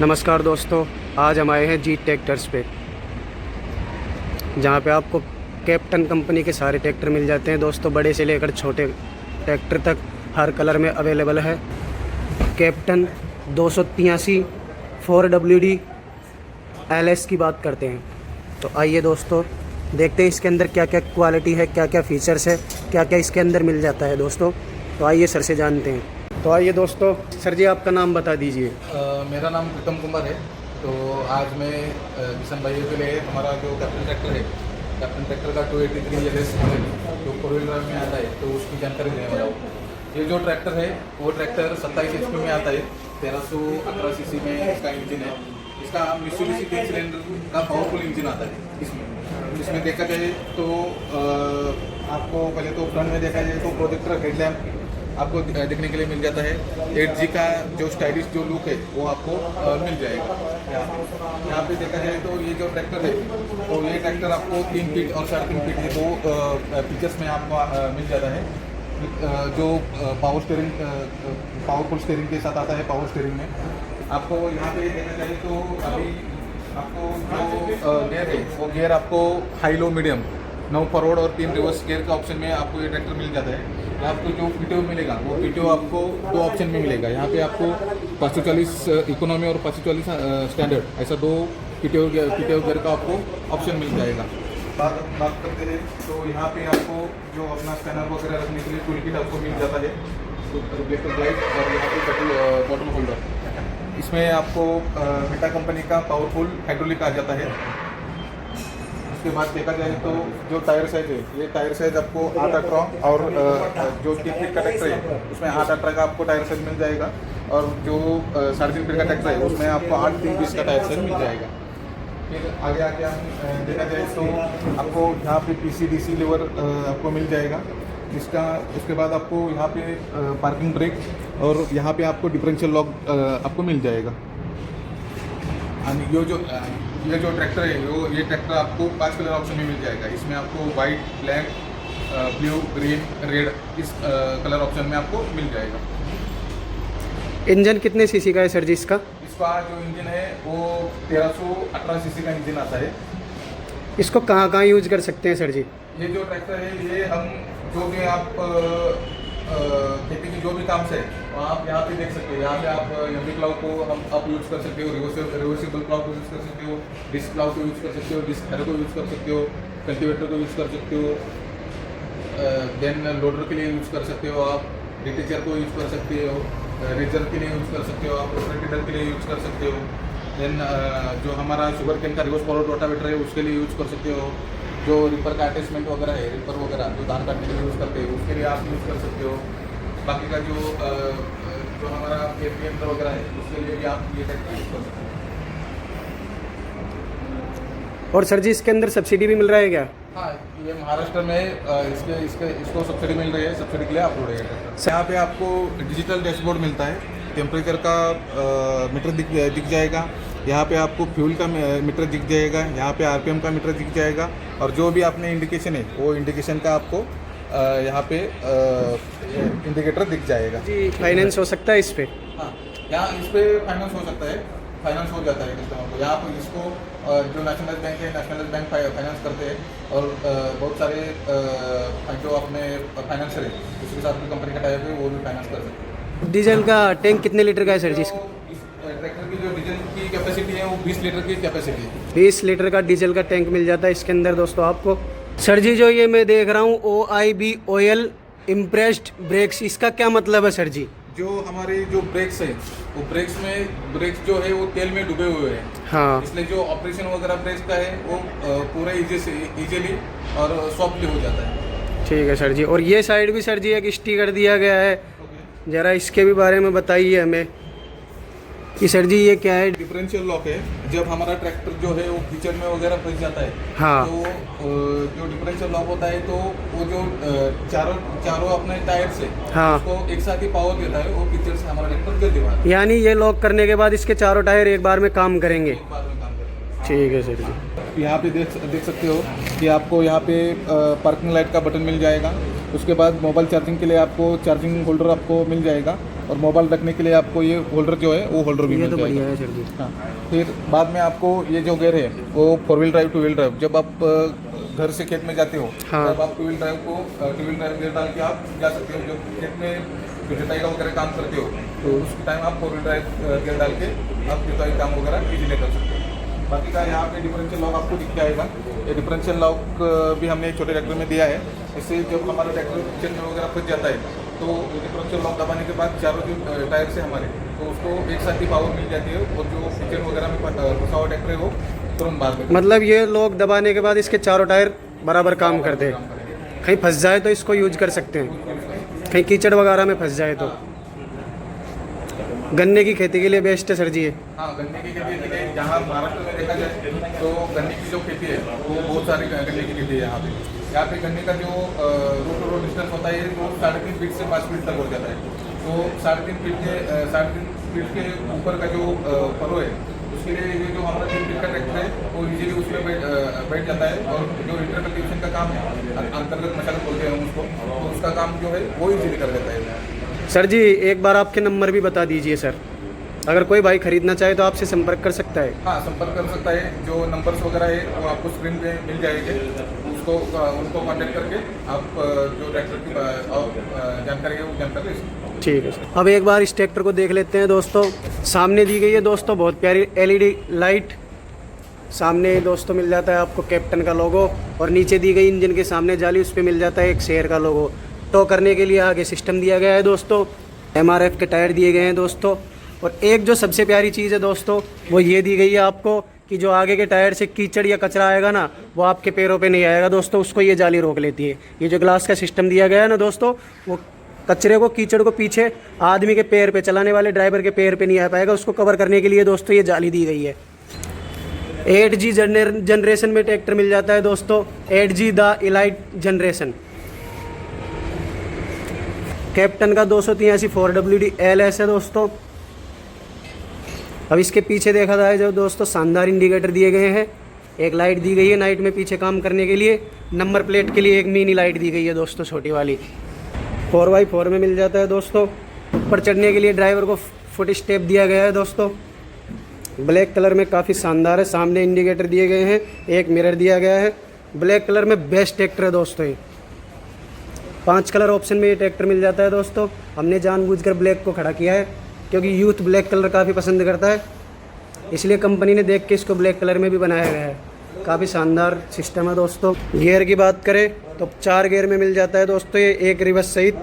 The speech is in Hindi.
नमस्कार दोस्तों, आज हम आए हैं जीत ट्रैक्टर्स पे, जहाँ पे आपको कैप्टन कंपनी के सारे ट्रैक्टर मिल जाते हैं दोस्तों। बड़े से लेकर छोटे ट्रैक्टर तक हर कलर में अवेलेबल है। कैप्टन 283 4WD LS की बात करते हैं। तो आइए दोस्तों, देखते हैं इसके अंदर क्या क्या क्वालिटी है, क्या क्या फ़ीचर्स है, क्या क्या इसके अंदर मिल जाता है दोस्तों। तो आइए सर से जानते हैं। तो आइए दोस्तों, सर जी आपका नाम बता दीजिए। मेरा नाम प्रीतम कुमार है। तो आज मैं किसान भाइयों के लिए हमारा जो कैप्टन ट्रैक्टर है, कैप्टन ट्रैक्टर का 283 LS मॉडल जो 4 व्हीलर में आता है, तो उसकी जानकारी देने वाला हूँ। ये जो ट्रैक्टर है वो ट्रैक्टर 27 HP में आता है। 1318 cc में इसका इंजन है। इसका मित्सुबिशी 3 सिलेंडर का पावरफुल इंजन आता है। इसमें देखा जाए तो आपको पहले तो फ्रंट में देखा जाए तो प्रोजेक्टर हेडलैम्प आपको देखने के लिए मिल जाता है। 8G का जो स्टाइलिश जो लुक है वो आपको मिल जाएगा। यहाँ पे देखा जाए तो ये जो ट्रैक्टर है, तो ये ट्रैक्टर आपको 3 फीट और 3.5 फीट ये दो फीचर्स में आपको मिल जाता है। जो पावरफुल स्टीयरिंग के साथ आता है। पावर स्टीयरिंग में आपको यहाँ पे देखा जाए तो अभी आपको जो गियर है वो गियर आपको हाई लो मीडियम 9 फॉरवर्ड और 3 रिवर्स गियर का ऑप्शन में आपको ये ट्रैक्टर मिल जाता है। आपको जो पीटीओ मिलेगा वो पीटीओ आपको 2 ऑप्शन में मिलेगा। यहाँ पे आपको 540 इकोनॉमी और 540 स्टैंडर्ड, ऐसा 2 पीटीओ गियर का आपको ऑप्शन मिल जाएगा। बात करते हैं तो यहाँ पे आपको जो अपना स्कैनर वगैरह रखने के लिए टूल किट आपको मिल जाता है। रिफ्लेक्टर लाइट और यहाँ पे बॉटल होल्डर। इसमें आपको मेटा कंपनी का पावरफुल हाइड्रोलिक आ जाता है। उसके बाद देखा जाए तो जो टायर साइज है, ये टायर साइज आपको 8/18 और जो 3 फीट का ट्रैक्टर है उसमें 8/18 का आपको टायर साइज मिल जाएगा। और जो 3.5 फीट का ट्रैक्टर है उसमें आपको 8/3 का टायर साइज मिल जाएगा। फिर आगे हम देखा जाए तो आपको यहाँ पे PC-DC लीवर आपको मिल जाएगा। उसके बाद आपको यहाँ पे पार्किंग ब्रेक और यहाँ पे आपको डिफरेंशियल लॉक आपको मिल जाएगा। ये जो ट्रैक्टर है ये ट्रैक्टर आपको 5 कलर ऑप्शन में मिल जाएगा। इसमें आपको white, black, blue, green, red इस कलर ऑप्शन में आपको मिल जाएगा। इंजन कितने सीसी का है सर जी इसका? इसका जो इंजन है वो 1318 cc का इंजन आता है। इसको कहाँ कहाँ यूज कर सकते हैं सर जी? ये जो ट्रैक्टर है ये हम जो भी आप खेती की जो भी काम से आप यहाँ पे देख सकते हो। यहाँ पे आप एमवी प्लाउ को आप यूज़ कर सकते हो, रिवर्सिबल प्लाउ को यूज़ कर सकते हो, डिस्क प्लाउ को यूज़ कर सकते हो, डिस्क हैरो को यूज़ कर सकते हो, कल्टीवेटर को यूज़ कर सकते हो, देन लोडर के लिए यूज़ कर सकते हो, आप डिटेचर को यूज़ कर सकते हो, रेजर के लिए यूज़ कर सकते हो, आप रोटेटर के लिए यूज़ कर सकते हो। देन जो हमारा शुगर केन का रिवर्स फॉरवर्ड रोटावेटर है उसके लिए यूज़ कर सकते हो। जो रिपर का अटैचमेंट वगैरह है, रिपर वगैरह जो धान काटने के लिए यूज़ करते हैं उसके लिए आप यूज़ कर सकते हो। बाकी का जो हमारा APM वगैरह है उसके लिए भी आप ये ट्रैक्टर यूज़ कर सकते हो। और सर जी इसके अंदर सब्सिडी भी मिल रहा है क्या? हाँ, ये महाराष्ट्र में इसको सब्सिडी मिल रही है। सब्सिडी के लिए अपलोड है ट्रैक्टर। यहाँ पे आपको डिजिटल डैशबोर्ड मिलता है। टेम्परेचर का मीटर दिख जाएगा। यहाँ पे आपको फ्यूल का मीटर दिख जाएगा। यहाँ पे RPM का मीटर दिख जाएगा। और जो भी आपने इंडिकेशन है वो इंडिकेशन का आपको यहाँ पे इंडिकेटर दिख जाएगा। जी, फाइनेंस हो सकता है इस पे? हाँ, यहाँ इस पे फाइनेंस हो सकता है, फाइनेंस हो जाता है कस्टमर को। यहाँ पर इसको जो नेशनलाइज बैंक है, नेशनलाइज बैंक फाइनेंस करते हैं। और बहुत सारे जो अपने फाइनेंसर है उसके साथ भी कंपनी का टाइप है वो भी फाइनेंस कर सकते हैं। डीजल का टैंक कितने लीटर का है सर जी इसका? इस ट्रैक्टर की जो डीजल की कैपेसिटी है वो 20 लीटर की कैपेसिटी है। 20 लीटर का डीजल का टैंक मिल जाता है इसके अंदर दोस्तों आपको। सर जी जो ये मैं देख रहा हूँ OIB ऑयल इम्प्रेस्ड ब्रेक्स, इसका क्या मतलब है सर जी? जो हमारे जो ब्रेक्स है वो ब्रेक्स जो है वो तेल में डूबे हुए हैं। हाँ, इसलिए जो ऑपरेशन वगैरह ब्रेक्स का है वो पूरे इजीली और सॉफ्टली हो जाता है। ठीक है सर जी। और ये साइड भी सर जी एक स्टिकर दिया गया है, ज़रा इसके भी बारे में बताइए हमें कि सर जी ये क्या है? डिफरेंशियल लॉक है। जब हमारा ट्रैक्टर जो है वो कीचड़ में वगैरह फंस जाता है, हाँ, तो जो डिफरेंशियल लॉक होता है तो वो जो चारों अपने टायर से हाँ, उसको एक साथ ही पावर देता है। वो कीचड़ से हमारा ट्रैक्टर जल्दी भागता है। यानी ये लॉक करने के बाद इसके चारों टायर एक बार में काम करेंगे? एक बार में काम करता है। ठीक है सर जी। यहाँ पे देख सकते हो कि आपको यहाँ पे पार्किंग लाइट का बटन मिल जाएगा। उसके बाद मोबाइल चार्जिंग के लिए आपको चार्जिंग होल्डर आपको मिल जाएगा। और मोबाइल रखने के लिए आपको ये होल्डर जो है वो होल्डर भी ये मिल तो जाएगा। बढ़िया है सर जी। हाँ, फिर बाद में आपको ये जो गेयर है वो 4 व्हील ड्राइव 2 व्हील ड्राइव, जब आप घर से खेत में जाते हो हाँ। तब आप 2 व्हील ड्राइव गेयर डाल के आप जा सकते हो। जब खेत में जुताई का वगैरह काम करते हो तो उस टाइम आप 4 व्हील ड्राइव गेयर डाल के आप जुताई काम वगैरह इजीली कर सकते हो। बाकी का यहाँ पे डिफरेंशियल लॉक आपको दिख जाएगा। ये डिफरेंशियल लॉक भी हमने छोटे ट्रैक्टर में दिया है। इससे जब हमारा ट्रैक्टर किचन में वगैरह फंस जाता है तो डिफरेंशियल लॉक दबाने के बाद चारों जो टायर से हमारे तो उसको एक साथ ही पावर मिल जाती है और जो किचन वगैरह में फंसा हुआ ट्रैक्टर है वो तुरंत बाहर कर मतलब ये लॉक दबाने के बाद इसके चारों टायर बराबर काम करते हैं। कहीं फंस जाए तो इसको यूज कर सकते हैं, कहीं कीचड़ वगैरह में फंस जाए तो। गन्ने की खेती के लिए बेस्ट है सर जी ये। हाँ, गन्ने की खेती के लिए जहाँ महाराष्ट्र में देखा जाए तो गन्ने की जो खेती है वो बहुत सारी गन्ने की खेती है यहाँ पे। यहाँ पे गन्ने का जो रोड टू रोड डिस्टेंस होता है वो 3.5 फीट से 5 फीट तक हो जाता है। तो 3.5 फीट के ऊपर का जो फरो है उसके लिए ये जो हमारा 3 फीट का ट्रैक्टर है वो इजीली उसमें बैठ जाता है। और जो इंटरकल्टिवेशन का काम है, अंतर्गत मशागत बोलते हैं हम उसको, तो उसका काम जो है वो इजीली कर देता है। सर जी एक बार आपके नंबर भी बता दीजिए सर, अगर कोई भाई खरीदना चाहे तो आपसे संपर्क कर सकता है। हाँ, संपर्क कर सकता है। जो नंबर्स वगैरह है वो आपको स्क्रीन पे मिल जाएंगे, उसको उनको कांटेक्ट करके आप जो ट्रैक्टर की जानकारी है वो जानकारी ले सकते हैं। ठीक है सर। अब एक बार इस ट्रैक्टर को देख लेते हैं दोस्तों। सामने दी गई है दोस्तों बहुत प्यारी LED लाइट। सामने दोस्तों मिल जाता है आपको कैप्टन का लोगो, और नीचे दी गई इंजन के सामने जाली उस पर मिल जाता है एक शेर का लोगो। टो करने के लिए आगे सिस्टम दिया गया है दोस्तों। MRF के टायर दिए गए हैं दोस्तों। और एक जो सबसे प्यारी चीज़ है दोस्तों वो ये दी गई है आपको कि जो आगे के टायर से कीचड़ या कचरा आएगा ना वो आपके पैरों पे नहीं आएगा दोस्तों, उसको ये जाली रोक लेती है। ये जो ग्लास का सिस्टम दिया गया है ना दोस्तों, वो कचरे को कीचड़ को पीछे आदमी के पैर पे, चलाने वाले ड्राइवर के पैर पे नहीं आ पाएगा। उसको कवर करने के लिए दोस्तों ये जाली दी गई है। 8G जनरेशन में ट्रैक्टर मिल जाता है दोस्तों। 8G the elite generation. Captain का 283 4WD LS है दोस्तों। अब इसके पीछे देखा जाए जो दोस्तों शानदार इंडिकेटर दिए गए हैं। एक लाइट दी गई है नाइट में पीछे काम करने के लिए। नंबर प्लेट के लिए एक मिनी लाइट दी गई है दोस्तों छोटी वाली। 4x4 में मिल जाता है दोस्तों। ऊपर चढ़ने के लिए ड्राइवर को फुट स्टेप दिया गया है दोस्तों। ब्लैक कलर में काफ़ी शानदार है। सामने इंडिकेटर दिए गए हैं, एक मिरर दिया गया है। ब्लैक कलर में बेस्ट ट्रैक्टर है दोस्तों ये। 5 कलर ऑप्शन में ये ट्रैक्टर मिल जाता है दोस्तों। हमने जानबूझकर ब्लैक को खड़ा किया है क्योंकि यूथ ब्लैक कलर काफ़ी पसंद करता है, इसलिए कंपनी ने देख के इसको ब्लैक कलर में भी बनाया गया है। काफ़ी शानदार सिस्टम है दोस्तों। गियर की बात करें तो 4 गियर में मिल जाता है दोस्तों ये, एक रिवर्स सहित।